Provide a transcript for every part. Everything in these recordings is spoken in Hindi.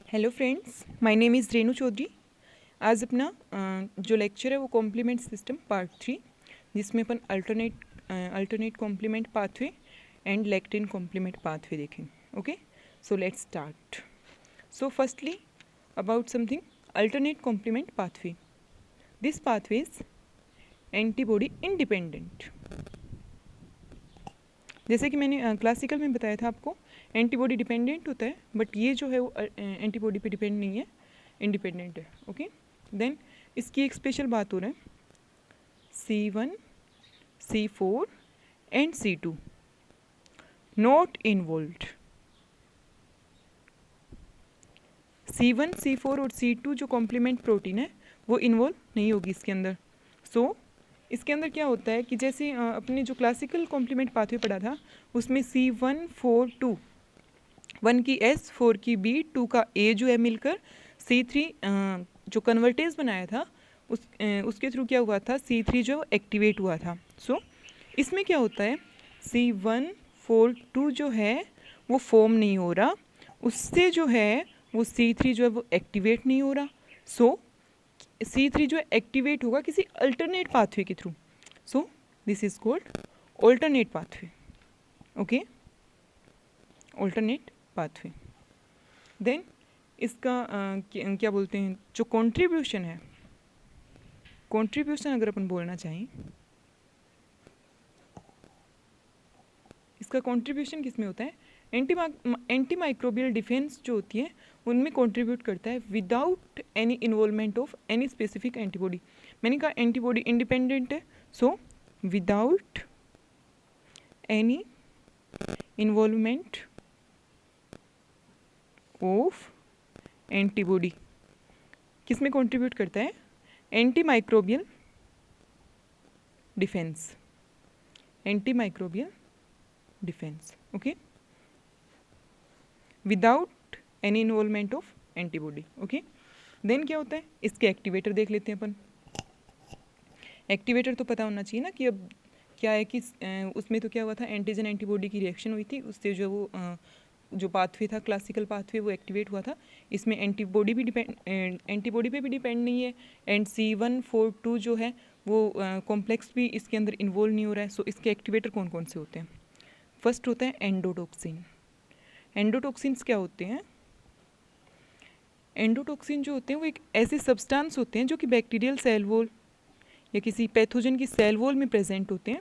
Hello friends, my name is Renu Chaudhary. आज अपना जो लेक्चर है वो कॉम्प्लीमेंट सिस्टम पार्ट 3, जिसमें अपन alternate complement pathway and lectin complement pathway देखेंगे। Okay, so let's start. So firstly about something alternate complement pathway. This pathway is antibody independent. जैसे कि मैंने क्लासिकल में बताया था आपको, एंटीबॉडी डिपेंडेंट होता है, बट ये जो है वो एंटीबॉडी पे डिपेंड नहीं है, इंडिपेंडेंट है। ओके, देन इसकी एक स्पेशल बात हो रहा है, C1, C4 and C2 not involved. C1, C4 और C2 जो कॉम्प्लीमेंट प्रोटीन है वो इन्वॉल्व नहीं होगी इसके अंदर। सो इसके अंदर क्या होता है कि जैसे अपने जो क्लासिकल कॉम्प्लीमेंट पाथवे पढ़ा था उसमें C1, 4, 2, 1 की S, 4 की B, 2 का A जो है मिलकर C3 जो कन्वर्टेज बनाया था उसके थ्रू क्या हुआ था, C3 जो एक्टिवेट हुआ था। सो इसमें क्या होता है, C1, 4, 2 जो है वो फॉर्म नहीं हो रहा, उससे जो है वो C3 जो है वो एक्टिवेट नहीं हो रहा। सो C3 जो एक्टिवेट होगा किसी अल्टरनेट पाथवे के through. So this is called alternate pathway. Okay, alternate pathway. Then इसका क्या बोलते हैं, जो कंट्रीब्यूशन है, कंट्रीब्यूशन अगर अपन बोलना चाहें, इसका कंट्रीब्यूशन किस में होता है, एंटी माइक्रोबियल डिफेंस जो होती है उनमें कंट्रीब्यूट करता है without any involvement of any specific antibody. मैंने कहा एंटीबॉडी इंडिपेंडेंट है, so without any involvement of antibody किस में कंट्रीब्यूट करता है, anti microbial defence, anti microbial defence. Okay, without any involvement of antibody. Okay, then क्या होता है, इसके एक्टिवेटर देख लेते हैं अपन। एक्टिवेटर तो पता होना चाहिए ना कि अब क्या है कि उसमें तो क्या हुआ था, एंटीजन एंटीबॉडी की रिएक्शन हुई थी, उससे जो वो जो पाथवे था, क्लासिकल पाथवे, वो एक्टिवेट हुआ था। इसमें एंटीबॉडी पे भी डिपेंड नहीं है, एंड C1, 4, 2 जो है वो कॉम्प्लेक्स भी इसके अंदर इन्वॉल्व नहीं हो रहा है। सो इसके एक्टिवेटर कौन कौन से होते हैं, फर्स्ट होता है एंडोटॉक्सिन। एंडोटॉक्सिन्स क्या होते हैं, एंडोटॉक्सिन जो होते हैं वो एक ऐसे सब्सटेंस होते हैं जो कि बैक्टीरियल सेल वॉल या किसी पैथोजन की सेल वॉल में प्रेजेंट होते हैं।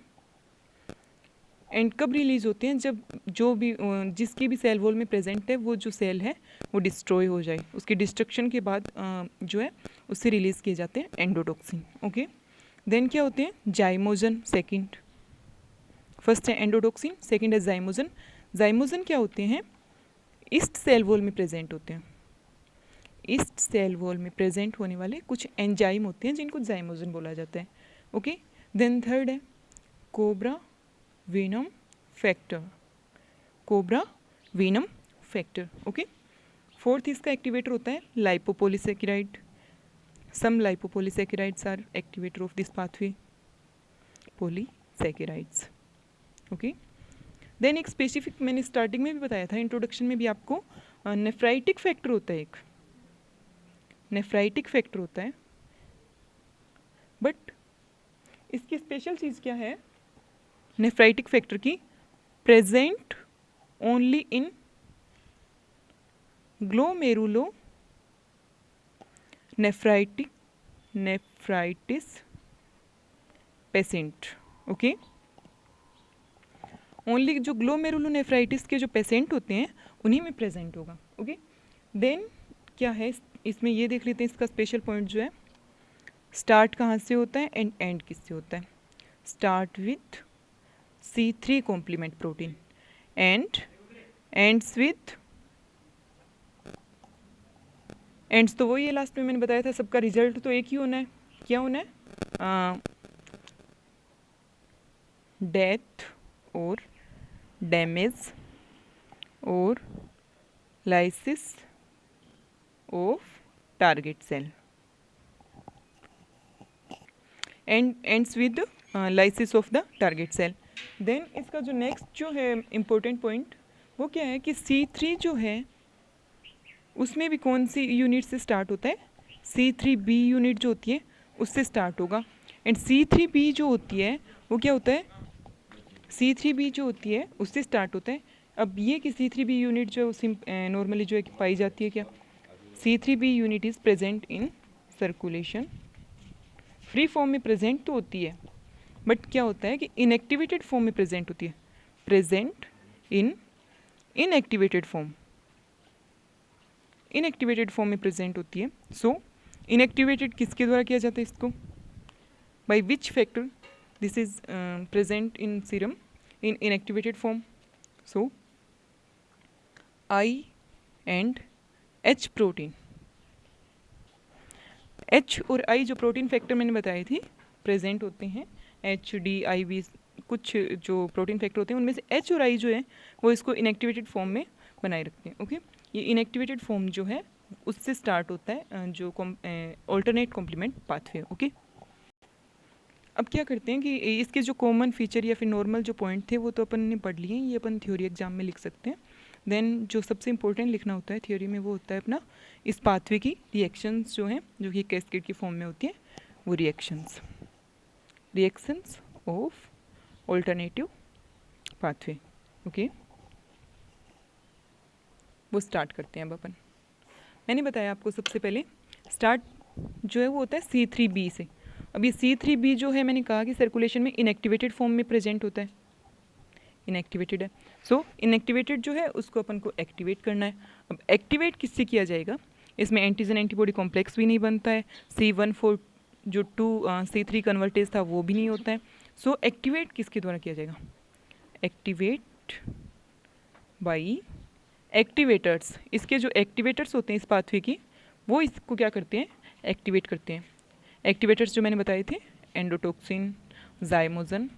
एंड कब रिलीज होते हैं, जब जो भी जिसकी भी सेल वॉल में प्रेजेंट है वो जो सेल है वो डिस्ट्रॉय हो जाए, उसके डिस्ट्रक्शन के बाद जो है उससे रिलीज किए जाते हैं एंडोटॉक्सिन। ओके, देन क्या होते हैं, जाइमोजन सेकंड। फर्स्ट है एंडोटॉक्सिन, सेकंड है जाइमोजन। जाइमोजन क्या होते हैं, ईस्ट सेल वॉल में प्रेजेंट होते हैं। ईस्ट सेल वॉल में प्रेजेंट होने वाले कुछ एंजाइम होते हैं जिनको जाइमोजन बोला जाता है। ओके, देन थर्ड है cobra venom factor, cobra venom factor. Okay, fourth इसका एक्टिवेटर होता है lipopolysaccharide. Some lipopolysaccharides are activator of this pathway, polysaccharides. Okay, then एक स्पेसिफिक मैंने स्टार्टिंग में भी बताया था, इंट्रोडक्शन में भी आपको, नेफ्राइटिक फैक्टर होता है, एक नेफ्राइटिक फैक्टर होता है। बट इसकी स्पेशल चीज़ क्या है, नेफ्राइटिक फैक्टर की, present only in glomerulo nephritis patient. Okay, only जो ग्लोमेरुलोनेफ्राइटिस के जो पेशेंट होते हैं उन्हीं में प्रेजेंट होगा। ओके, देन क्या है इसमें ये देख लेते हैं, इसका स्पेशल पॉइंट जो है, स्टार्ट कहाँ से होता है एंड एंड किससे होता है। Start with C3 complement protein and ends with, ends तो वही है लास्ट में मैंने बताया था, सबका रिजल्ट तो एक ही होना है, क्या होना है, डेथ और डैमेज और lysis of target cell, ends with lysis of the target cell. Then इसका जो नेक्स्ट जो है इम्पोर्टेंट पॉइंट वो क्या है कि C3 जो है उसमें भी कौन सी यूनिट से स्टार्ट होता है, C3B यूनिट जो होती है उससे स्टार्ट होगा। एंड C3B जो होती है वो क्या होता है, C3B जो होती है उससे स्टार्ट होता है। अब ये कि C3B यूनिट जो है नॉर्मली जो है कि पाई जाती है क्या, C3B unit is present in circulation. Free form में प्रेजेंट तो होती है, बट क्या होता है कि इनएक्टिवेटेड फॉर्म में प्रेजेंट होती है, present in inactivated form, inactivated form में प्रेजेंट होती है। सो इनएक्टिवेटेड किसके द्वारा किया जाता है इसको, by which factor this is present in serum in inactivated form. So I and H protein, H और आई जो प्रोटीन फैक्टर मैंने बताए थे प्रेजेंट होते हैं, एच डी आई वी कुछ जो प्रोटीन फैक्टर होते हैं उनमें से एच और आई जो है वो इसको इनएक्टिवेटेड फॉर्म में बनाए रखते हैं। ओके, ये इनएक्टिवेटेड फॉर्म जो है उससे स्टार्ट होता है जो ऑल्टरनेट कॉम्प्लीमेंट पाथवे। ओके, अब क्या करते हैं कि इसके जो कॉमन फीचर या फिर नॉर्मल जो पॉइंट थे वो तो अपन ने पढ़ लिए, ये अपन थ्योरी एग्जाम में लिख सकते हैं। देन जो सबसे इंपॉर्टेंट लिखना होता है थ्योरी में वो होता है अपना इस पाथवे की रिएक्शंस जो हैं जो कि कैस्केड की फॉर्म में होती हैं, वो reactions of alternative pathway. Okay, वो स्टार्ट करते हैं अब अपन। मैंने बताया आपको सबसे पहले स्टार्ट जो है वो होता है C3B से। अब ये C3B जो है मैंने कहा कि सर्कुलेशन में इनएक्टिवेटेड फॉर्म में प्रेजेंट होता है, इनएक्टिवेटेड है। सो इनएक्टिवेटेड जो है उसको अपन को एक्टिवेट करना है। अब एक्टिवेट किससे किया जाएगा, इसमें एंटीजन एंटीबॉडी कॉम्प्लेक्स भी नहीं बनता है, C14 जो 2C3 कन्वर्टेज था वो भी नहीं होता है। सो एक्टिवेट किसके द्वारा किया जाएगा, एक्टिवेट बाई एक्टिवेटर्स। इसके जो एक्टिवेटर्स होते हैं इस पाथवे की वो इसको क्या करते हैं, एक्टिवेट करते हैं। एक्टिवेटर्स जो मैंने बताए थे एंडोटोक्सिन, जाइमोजन,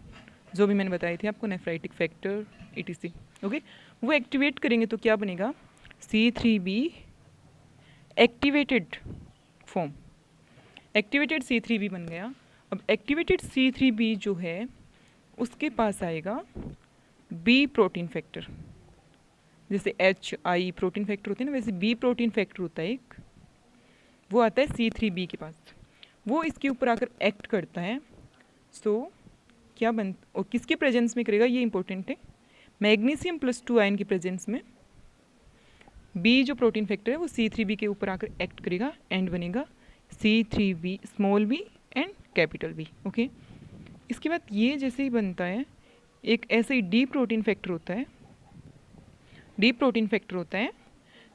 जो भी मैंने बताए थे आपको, नेफ्राइटिक फैक्टर etc। ओके, वो एक्टिवेट करेंगे तो क्या बनेगा, C3B activated form, activated C3B बन गया। अब एक्टिवेटेड C3B जो है उसके पास आएगा B प्रोटीन फैक्टर, जैसे HI प्रोटीन फैक्टर होते हैं ना वैसे B प्रोटीन फैक्टर होता है एक, वो आता है C3B के पास, वो इसके ऊपर आकर एक्ट करता है। सो क्या बन और किसके प्रेजेंस में करेगा, ये इंपॉर्टेंट है, मैग्नीशियम +2 आयन की प्रेजेंस में B जो प्रोटीन फैक्टर है वो C3B के ऊपर आकर एक्ट करेगा एंड बनेगा C3B small b and capital B। Okay, इसके बाद ये जैसे ही बनता है एक ऐसे ही D प्रोटीन फैक्टर होता है, D प्रोटीन फैक्टर होता है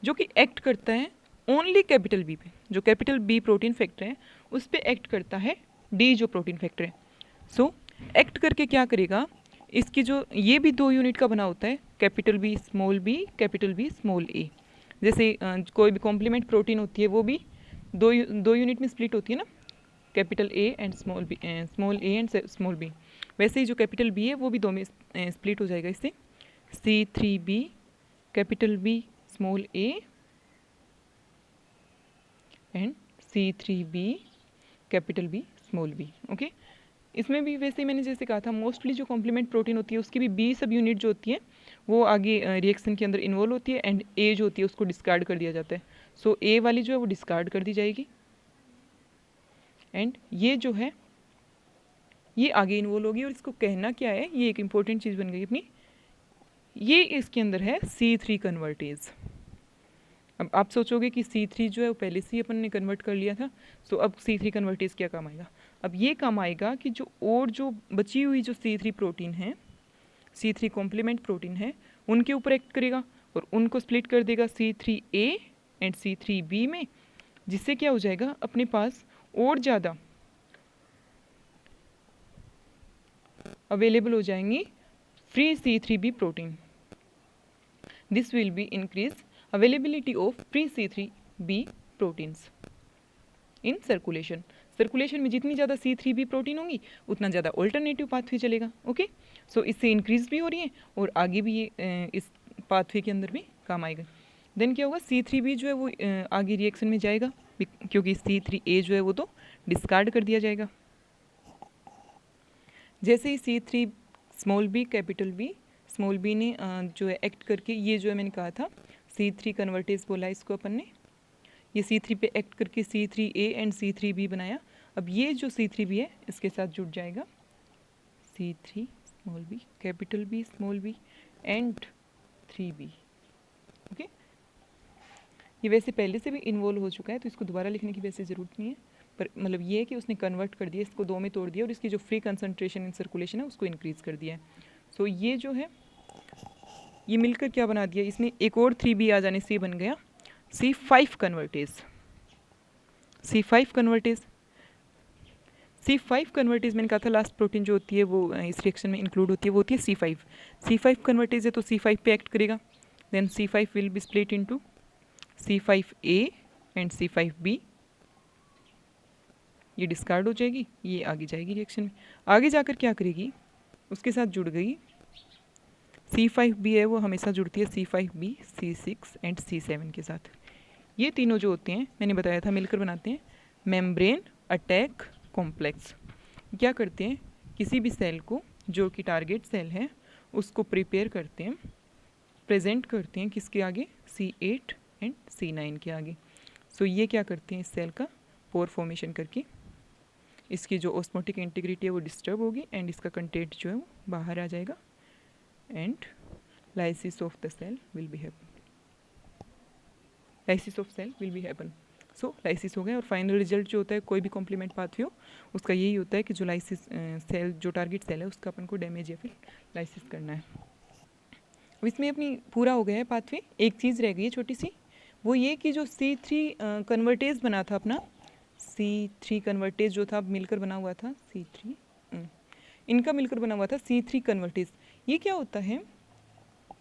जो कि एक्ट करता है ओनली कैपिटल B पे, जो कैपिटल B प्रोटीन फैक्टर है उस पर एक्ट करता है D जो प्रोटीन फैक्टर है। सो एक्ट करके क्या करेगा, इसकी जो ये भी 2 यूनिट का बना होता है, capital B small b, capital B small a। जैसे कोई भी कॉम्प्लीमेंट प्रोटीन होती है वो भी दो यूनिट में स्प्लिट होती है ना, capital A and small b, small a and small b। वैसे ही जो कैपिटल B है वो भी 2 में स्प्लिट हो जाएगा, इससे C3B capital B small a and C3B capital B small b। Okay, इसमें भी वैसे ही मैंने जैसे कहा था मोस्टली जो कॉम्प्लीमेंट प्रोटीन होती है उसकी भी B सब यूनिट जो होती है वो आगे रिएक्शन के अंदर इन्वॉल्व होती है एंड A जो होती है उसको डिस्कार्ड कर दिया जाता है। सो A वाली जो है वो डिस्कार्ड कर दी जाएगी एंड ये जो है ये आगे इन्वॉल्व होगी। और इसको कहना क्या है, ये एक इंपॉर्टेंट चीज़ बन गई अपनी, ये इसके अंदर है C3 कन्वर्टेज। अब आप सोचोगे कि C3 जो है वो पहले से ही अपन ने कन्वर्ट कर लिया था, सो अब C3 कन्वर्टेज क्या काम आएगा, अब ये काम आएगा कि जो और जो बची हुई जो C3 प्रोटीन है, C3 कॉम्प्लीमेंट प्रोटीन है, उनके ऊपर एक्ट करेगा और उनको स्प्लिट कर देगा C3A एंड C3B में, जिससे क्या हो जाएगा अपने पास और ज़्यादा अवेलेबल हो जाएंगी free C3B protein. This will be increase availability of free C3B proteins in circulation। Circulation में जितनी ज़्यादा C3B प्रोटीन होंगी उतना ज़्यादा ऑल्टरनेटिव पाथवे चलेगा। ओके, सो इससे इंक्रीज भी हो रही है और आगे भी ये इस पाथवे के अंदर भी काम आएगा। देन क्या होगा, C3B जो है वो आगे रिएक्शन में जाएगा क्योंकि C3A जो है वो तो डिस्कार्ड कर दिया जाएगा। जैसे ही C3 small b capital B small b ने जो है एक्ट करके, ये जो है मैंने कहा था C3 कन्वर्टेज बोला इसको अपन ने, ये C3 पे एक्ट करके C3A एंड C3B बनाया। अब ये जो C3B है इसके साथ जुड़ जाएगा C3 small b capital B small b and 3B। Okay, ये वैसे पहले से भी इन्वॉल्व हो चुका है तो इसको दोबारा लिखने की वैसे ज़रूरत नहीं है, पर मतलब ये है कि उसने कन्वर्ट कर दिया, इसको 2 में तोड़ दिया और इसकी जो फ्री कंसंट्रेशन इन सर्कुलेशन है उसको इंक्रीज़ कर दिया है। सो ये जो है ये मिलकर क्या बना दिया इसने, एक और 3B आ जाने से बन गया C5 convertase. C5 convertase, C5 convertase मैंने कहा था लास्ट प्रोटीन जो होती है वो इस रिएक्शन में इंक्लूड होती है, वो होती है C5। C5 कन्वर्टेज है तो C5 पे एक्ट करेगा, then C5 will be split into C5A and C5B। ये डिस्कार्ड हो जाएगी, ये आगे जाएगी रिएक्शन में, आगे जाकर क्या करेगी, उसके साथ जुड़ गई C5B है वो हमेशा जुड़ती है C5B, C6 एंड C7 के साथ। ये तीनों जो होते हैं मैंने बताया था मिलकर बनाते हैं मेम्ब्रेन अटैक कॉम्प्लेक्स। क्या करते हैं, किसी भी सेल को जो कि टारगेट सेल है उसको प्रिपेयर करते हैं, प्रेजेंट करते हैं किसके आगे, C8 एंड C9 के आगे। सो ये क्या करते हैं, इस सेल का पोर फॉर्मेशन करके इसकी जो ऑस्मोटिक इंटीग्रिटी है वो डिस्टर्ब होगी एंड इसका कंटेंट जो है वो बाहर आ जाएगा and lysis of the cell will be happen, lysis of cell will be happen। So lysis हो गया और फाइनल रिजल्ट जो होता है कोई भी कॉम्प्लीमेंट पाथवे हो उसका यही होता है कि जो लाइसिस सेल जो टारगेट सेल है उसका अपन को डैमेज या फिर लाइसिस करना है। अब इसमें अपनी पूरा हो गया है पाथवे, एक चीज़ रह गई है छोटी सी, वो ये कि जो C3 कन्वर्टेज बना था अपना, C3 कन्वर्टेज जो था मिलकर बना हुआ था C3 इनका मिलकर बना हुआ था C3 कन्वर्टेज। ये क्या होता है,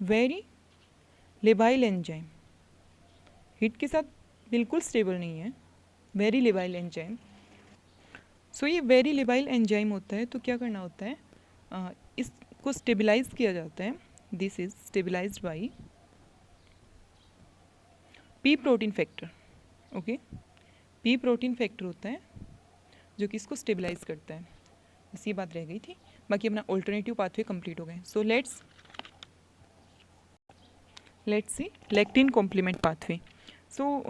वेरी लेबाइल एंजाइम, हीट के साथ बिल्कुल स्टेबल नहीं है, वेरी लेबाइल एंजाइम। सो ये वेरी लेबाइल एंजाइम होता है तो क्या करना होता है, इसको स्टेबलाइज किया जाता है, this is stabilised by P protein factor. Okay, P protein factor होता है जो कि इसको स्टेबलाइज करता है। बस ये बात रह गई थी, बाकी अपना ऑल्टरनेटिव पाथवे कंप्लीट हो गए। So let's see lectin complement pathway. So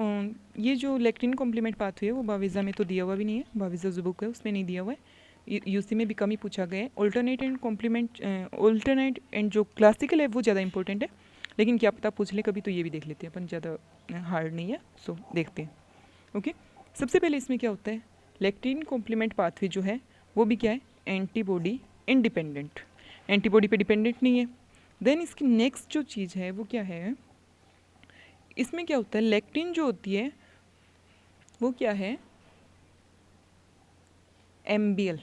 ये जो लेक्टिन कॉम्प्लीमेंट पाथवे है वो बाविज़ा में तो दिया हुआ भी नहीं है, बाविज़ा जो बुक है उसमें नहीं दिया हुआ है, यूसी में भी कम ही पूछा गया है। Alternate and complement, alternate and जो क्लासिकल है वो ज़्यादा इंपॉर्टेंट है, लेकिन क्या पता पूछ ले कभी तो ये भी देख लेते हैं अपन, ज़्यादा हार्ड नहीं है। सो देखते हैं। ओके, सबसे पहले इसमें क्या होता है, लेक्टिन कॉम्प्लीमेंट पाथवे जो है वो भी क्या है, एंटीबॉडी इंडिपेंडेंट, एंटीबॉडी पे डिपेंडेंट नहीं है। देन इसकी नेक्स्ट जो चीज़ है वो क्या है, इसमें क्या होता है, लेक्टिन जो होती है वो क्या है, एमबीएल।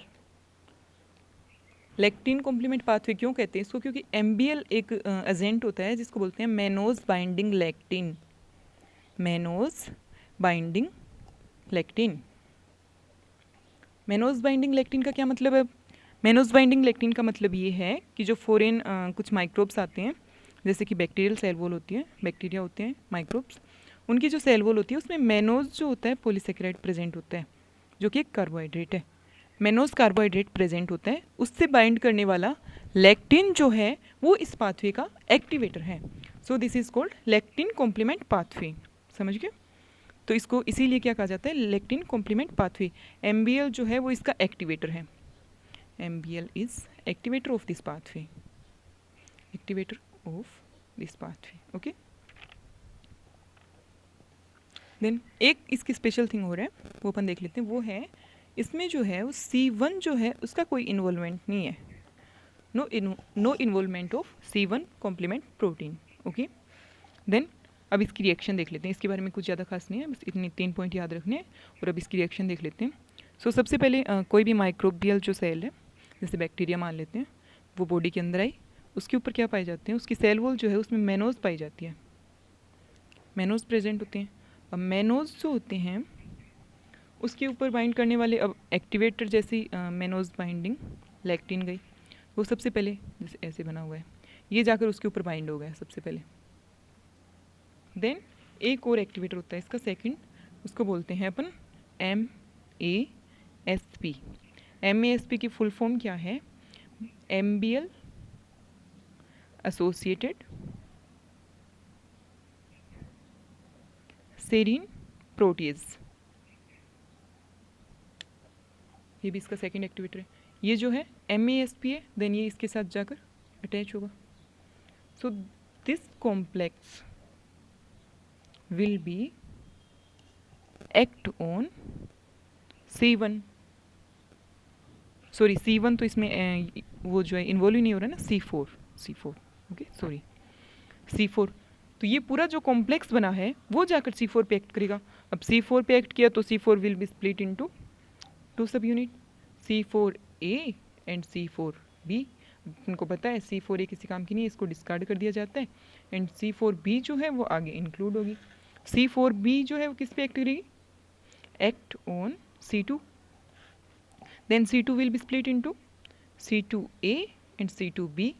लेक्टिन कॉम्प्लीमेंट पाथवे क्यों कहते हैं इसको, क्योंकि एमबीएल एक एजेंट होता है जिसको बोलते हैं mannose binding lectin, mannose binding lectin. Mannose binding lectin का क्या मतलब है, मैनोज बाइंडिंग लेक्टिन का मतलब ये है कि जो फॉरेन कुछ माइक्रोब्स आते हैं, जैसे कि बैक्टीरियल सेल वॉल होती है, बैक्टीरिया होते हैं माइक्रोब्स, उनकी जो सेल वॉल होती है उसमें मैनोज जो होता है पॉलीसेकेराइड प्रेजेंट होता है, जो कि एक कार्बोहाइड्रेट है। मैनोज कार्बोहाइड्रेट प्रेजेंट होता है, उससे बाइंड करने वाला लेक्टिन जो है वो इस पाथवे का एक्टिवेटर है। So this is called lectin complement pathway. समझ गए, तो इसको इसीलिए क्या कहा जाता है, लेक्टिन कॉम्प्लीमेंट पाथवे। एमबीएल जो है वो इसका एक्टिवेटर है, MBL is activator of this pathway, activator of this pathway। okay, then एक इसकी स्पेशल थिंग हो रहा है वो अपन देख लेते हैं, वो है इसमें जो है वो C1 जो है उसका कोई इन्वॉल्वमेंट नहीं है, no involvement of C1 complement protein. Okay, then अब इसकी रिएक्शन देख लेते हैं, इसके बारे में कुछ ज़्यादा खास नहीं है, बस इतने 3 पॉइंट याद रखने हैं और अब इसकी रिएक्शन देख लेते हैं। सो सबसे पहले कोई भी माइक्रोबियल जो सेल है, जैसे बैक्टीरिया मान लेते हैं, वो बॉडी के अंदर आई, उसके ऊपर क्या पाए जाते हैं, उसकी सेल वॉल जो है उसमें मैनोज पाई जाती है, मैनोज प्रेजेंट होते हैं। अब मैनोज जो होते हैं उसके ऊपर बाइंड करने वाले, अब एक्टिवेटर जैसी मैनोज बाइंडिंग लेक्टिन गई, वो सबसे पहले जैसे ऐसे बना हुआ है, ये जाकर उसके ऊपर बाइंड हो गया सबसे पहले। देन एक और एक्टिवेटर होता है इसका सेकंड, उसको बोलते हैं अपन MASP। MASP की फुल फॉर्म क्या है, MBL एसोसिएटेड सेरीन प्रोटीज, ये भी इसका सेकेंड एक्टिवेटर है। ये जो है MASP है, देन ये इसके साथ जाकर अटैच होगा। So this complex will be act on C1, sorry C1 तो इसमें वो जो है इन्वॉल्व ही नहीं हो रहा है ना, C4 ओके सॉरी C4। तो ये पूरा जो कॉम्प्लेक्स बना है वो जाकर C4 पे एक्ट करेगा। अब C4 पे एक्ट किया तो C4 will be split into 2 सब यूनिट, C4A एंड C4B। इनको पता है C4A किसी काम की नहीं है, इसको डिस्कार्ड कर दिया जाता है, एंड C4B जो है वो आगे इंक्लूड होगी। C4B जो है वो किस पे एक्ट करेगी, act on C2, then C2 will be split into C2A and C2B।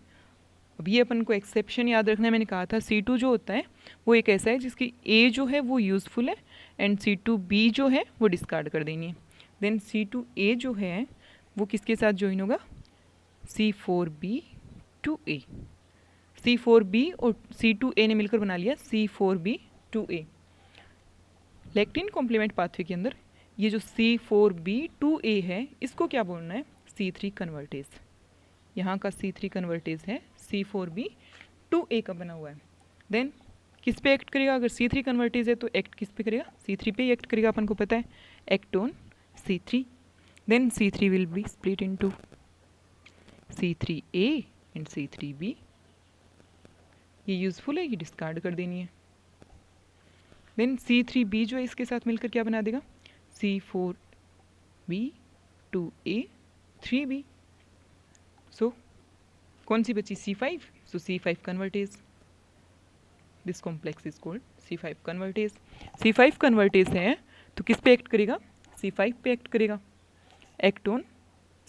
अब ये अपन को एक्सेप्शन याद रखना है, मैंने कहा था C2 जो होता है वो एक ऐसा है जिसकी A जो है वो यूज़फुल है एंड C2B जो है वो डिस्कार्ड कर देनी है। देन C2A जो है वो किसके साथ ज्वाइन होगा, C4B टू A, C4B और C2A ने मिलकर बना लिया C4B two A। Lectin complement pathway के अंदर ये जो C4B टू A है इसको क्या बोलना है, C3 कन्वर्टेज। यहाँ का C3 कन्वर्टेज है C4B टू A का बना हुआ है। देन किस पे एक्ट करेगा, अगर C3 कन्वर्टेज है तो एक्ट किस पे करेगा, C3 पे एक्ट करेगा, अपन को पता है, act on C3। Then C3 will be split into C3A and C3B। ये यूजफुल है, ये डिस्कार्ड कर देनी है। देन C3B जो है इसके साथ मिलकर क्या बना देगा, C4B टू A 3B। सो कौन सी बची, C5। So C5 convertase, this complex is called C5 convertase. C5 convertase है तो किस पे एक्ट करेगा, C5 पे एक्ट करेगा, एक्ट ऑन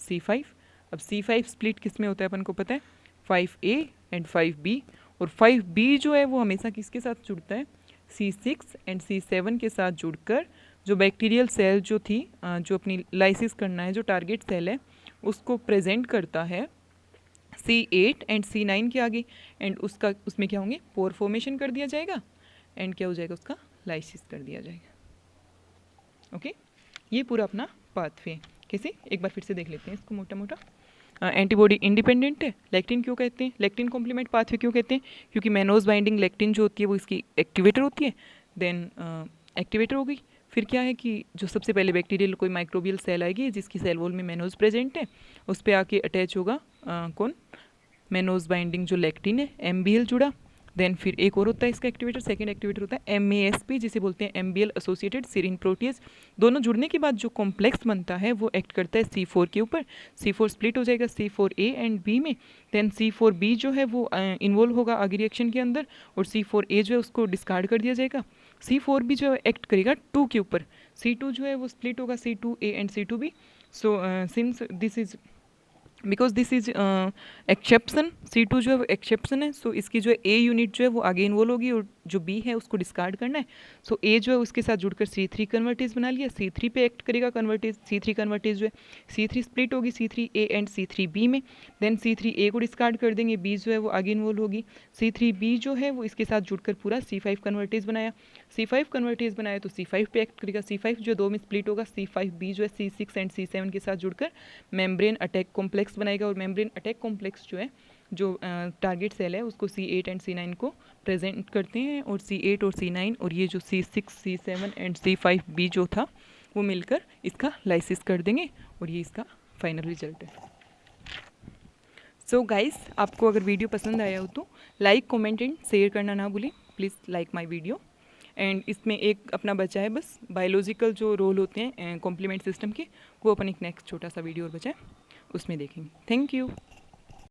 C5। अब C5 स्प्लिट किस में होता है अपन को पता है, 5A एंड 5B, और 5B जो है वो हमेशा किसके साथ जुड़ता है, C6 एंड C7 के साथ जुड़कर जो बैक्टीरियल सेल जो थी, जो अपनी लाइसिस करना है, जो टारगेट सेल है उसको प्रेजेंट करता है C8 एंड C9 के आगे, एंड उसमें क्या होंगे, पोर फॉर्मेशन कर दिया जाएगा एंड क्या हो जाएगा, उसका लाइसिस कर दिया जाएगा। ओके ये पूरा अपना पाथवे कैसे, एक बार फिर से देख लेते हैं इसको मोटा मोटा। एंटीबॉडी इंडिपेंडेंट है, लेक्टिन क्यों कहते हैं, लेक्टिन कॉम्प्लीमेंट पाथवे क्यों कहते हैं, क्योंकि मैनोज बाइंडिंग लेक्टिन जो होती है वो इसकी एक्टिवेटर होती है। देन एक्टिवेटर हो गई, फिर क्या है कि जो सबसे पहले बैक्टीरियल कोई माइक्रोबियल सेल आएगी जिसकी सेल वॉल में मैनोज प्रेजेंट है, उस पर आके अटैच होगा कौन, मैनोज बाइंडिंग जो लेक्टिन है, MBL जुड़ा। देन फिर एक और होता है इसका एक्टिवेटर, सेकंड एक्टिवेटर होता है MASP जिसे बोलते हैं MBL एसोसिएटेड सीरीन प्रोटीज। दोनों जुड़ने के बाद जो कॉम्प्लेक्स बनता है वो एक्ट करता है C4 के ऊपर, C4 स्प्लिट हो जाएगा C4A एंड B में। देन C4B जो है वो इन्वॉल्व होगा आगे रिएक्शन के अंदर, और C4A जो है उसको डिस्कार्ड कर दिया जाएगा। C4B जो है एक्ट करेगा 2 के ऊपर, C2 जो है वो स्प्लिट होगा C2A and C2B। So since this is because this is exception, C2 जो है वो एक्सेप्शन है, सो इसकी जो है A यूनिट जो है वो आगे इन्वॉल्व होगी और जो B है उसको डिस्कार्ड करना है। सो A जो है उसके साथ जुड़कर C3 कन्वर्टेज बना लिया, C3 पे एक्ट करेगा कन्वर्टेज, C3 कन्वर्टेज जो है C3 स्प्लिट होगी C3A एंड C3B में। देन C3A को डिस्कार्ड कर देंगे, B जो है वो आगे इन्वॉल्व होगी, C3B जो है वो इसके साथ जुड़कर पूरा C5 कन्वर्टेज बनाया, C5 कन्वर्टेज बनाया तो C5 पे एक्ट करेगा, C5 जो 2 में स्प्लिट होगा, C5B जो है C6 एंड C7 के साथ जुड़कर मेम्ब्रेन अटैक कॉम्प्लेक्स बनाएगा, और मेम्ब्रेन अटैक कॉम्प्लेक्स जो है जो टारगेट सेल है उसको C8 एंड C9 को प्रेजेंट करते हैं, और C8 और C9 और ये जो C6 C7 एंड C5B जो था वो मिलकर इसका लाइसिस कर देंगे, और ये इसका फाइनल रिजल्ट है। सो गाइस आपको अगर वीडियो पसंद आया हो तो लाइक कमेंट एंड शेयर करना ना भूलें, please like my video. And इसमें एक अपना बचा है बस बायोलॉजिकल जो रोल होते हैं कॉम्प्लीमेंट सिस्टम के, वो अपन एक नेक्स्ट छोटा सा वीडियो और बचा है उसमें देखेंगे। Thank you.